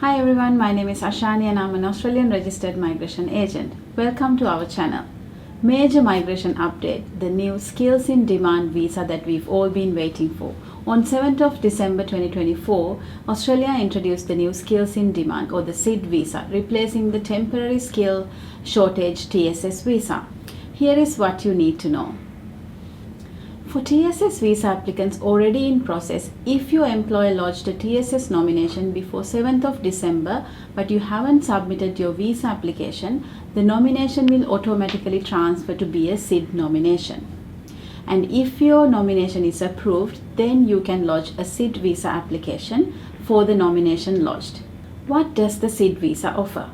Hi everyone, my name is Ashani and I'm an Australian registered migration agent. Welcome to our channel. Major migration update, the new skills in demand visa that we've all been waiting for. On 7th of December 2024, Australia introduced the new skills in demand or the SID visa, replacing the temporary skill shortage TSS visa. Here is what you need to know. For TSS visa applicants already in process, if your employer lodged a TSS nomination before 7th of December but you haven't submitted your visa application, the nomination will automatically transfer to be a SID nomination. And if your nomination is approved, then you can lodge a SID visa application for the nomination lodged. What does the SID visa offer?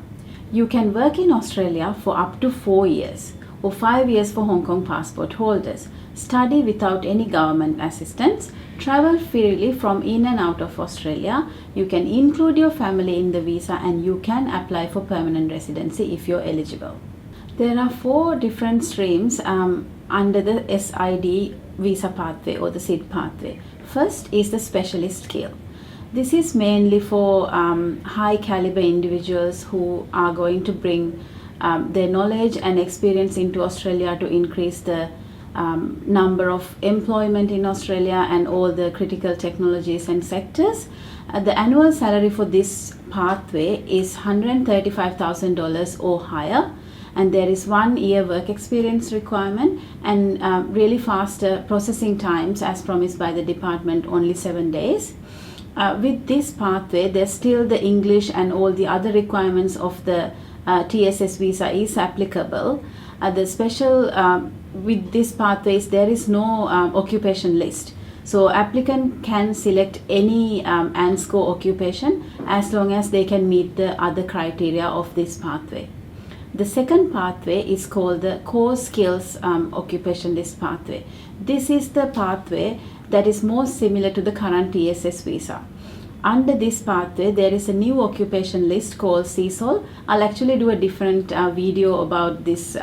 You can work in Australia for up to 4 years or 5 years for Hong Kong passport holders, study without any government assistance, travel freely from in and out of Australia, you can include your family in the visa and you can apply for permanent residency if you're eligible. There are 4 different streams under the SID visa pathway or the SID pathway. First is the specialist skill. This is mainly for high caliber individuals who are going to bring their knowledge and experience into Australia to increase the number of employment in Australia and all the critical technologies and sectors. The annual salary for this pathway is $135,000 or higher, and there is 1 year work experience requirement and really faster processing times as promised by the department, only 7 days. With this pathway, there's still the English and all the other requirements of the TSS visa is applicable. The special with this pathways, there is no occupation list. So applicant can select any ANSCO occupation as long as they can meet the other criteria of this pathway. The second pathway is called the core skills occupation list pathway. This is the pathway that is most similar to the current TSS visa. Under this pathway, there is a new occupation list called CSOL. I'll actually do a different video about this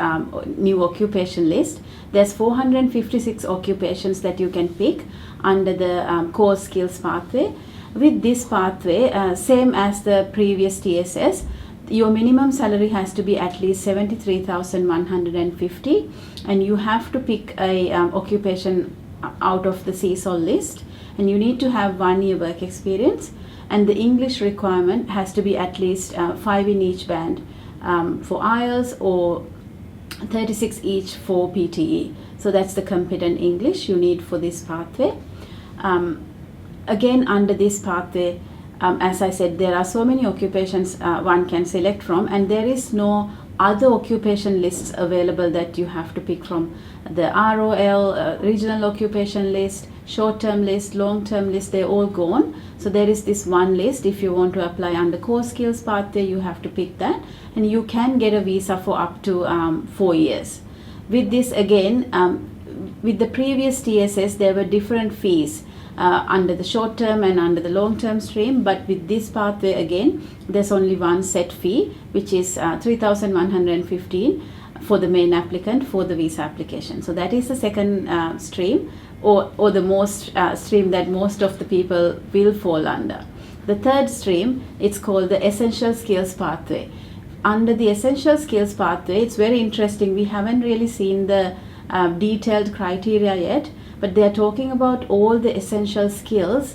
new occupation list. There's 456 occupations that you can pick under the core skills pathway. With this pathway, same as the previous TSS, your minimum salary has to be at least $73,150 and you have to pick a occupation out of the CSOL list, and you need to have 1 year work experience, and the English requirement has to be at least 5 in each band for IELTS or 36 each for PTE. So that's the competent English you need for this pathway. Again, under this pathway, as I said, there are so many occupations one can select from, and there is no other occupation lists available that you have to pick from. The ROL, regional occupation list, short-term list, long-term list, they're all gone. So there is this one list. If you want to apply under core skills pathway, you have to pick that, and you can get a visa for up to 4 years. With this again, with the previous TSS, there were different fees under the short-term and under the long-term stream, but with this pathway again, there's only one set fee, which is $3,115 for the main applicant for the visa application. So that is the second stream or the most stream that most of the people will fall under. The third stream, it's called the essential skills pathway. Under the essential skills pathway, it's very interesting. We haven't really seen the detailed criteria yet, but they are talking about all the essential skills.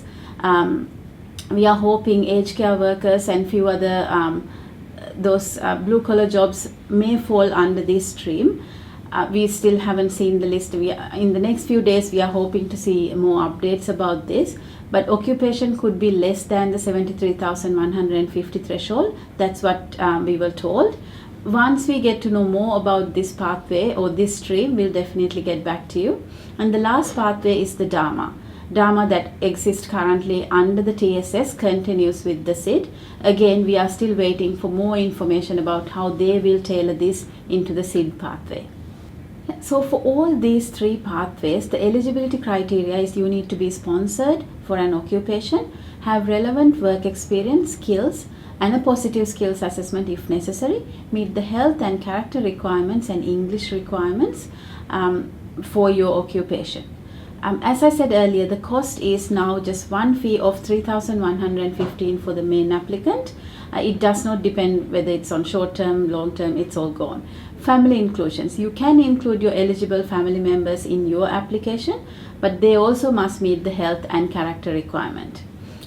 We are hoping aged care workers and few other those blue collar jobs may fall under this stream. We still haven't seen the list. In the next few days, we are hoping to see more updates about this. But occupation could be less than the 73,150 threshold. That's what we were told. Once we get to know more about this pathway or this stream, we'll definitely get back to you. And the last pathway is the DAMA. DAMA that exists currently under the TSS continues with the SID. Again, we are still waiting for more information about how they will tailor this into the SID pathway. So for all these 3 pathways, the eligibility criteria is you need to be sponsored for an occupation, have relevant work experience, skills, and a positive skills assessment if necessary, meet the health and character requirements and English requirements for your occupation. As I said earlier, the cost is now just one fee of 3,115 for the main applicant. It does not depend whether it's on short term, long term, it's all gone. Family inclusions. You can include your eligible family members in your application, but they also must meet the health and character requirement.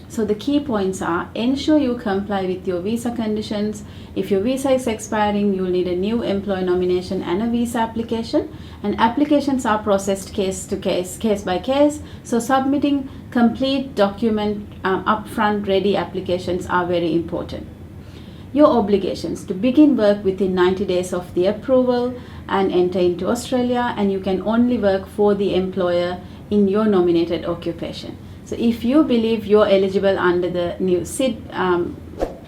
So the key points are: ensure you comply with your visa conditions. If your visa is expiring, you'll need a new employee nomination and a visa application. And applications are processed case to case, case by case. So submitting complete document upfront ready applications are very important. Your obligations: to begin work within 90 days of the approval and enter into Australia, and you can only work for the employer in your nominated occupation. So if you believe you're eligible under the new SID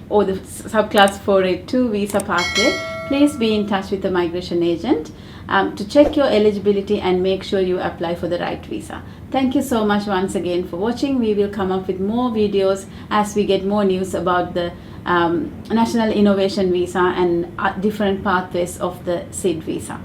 or the subclass 482 visa pathway, please be in touch with the migration agent to check your eligibility and make sure you apply for the right visa. Thank you so much once again for watching. We will come up with more videos as we get more news about the National Innovation Visa and different pathways of the SID visa.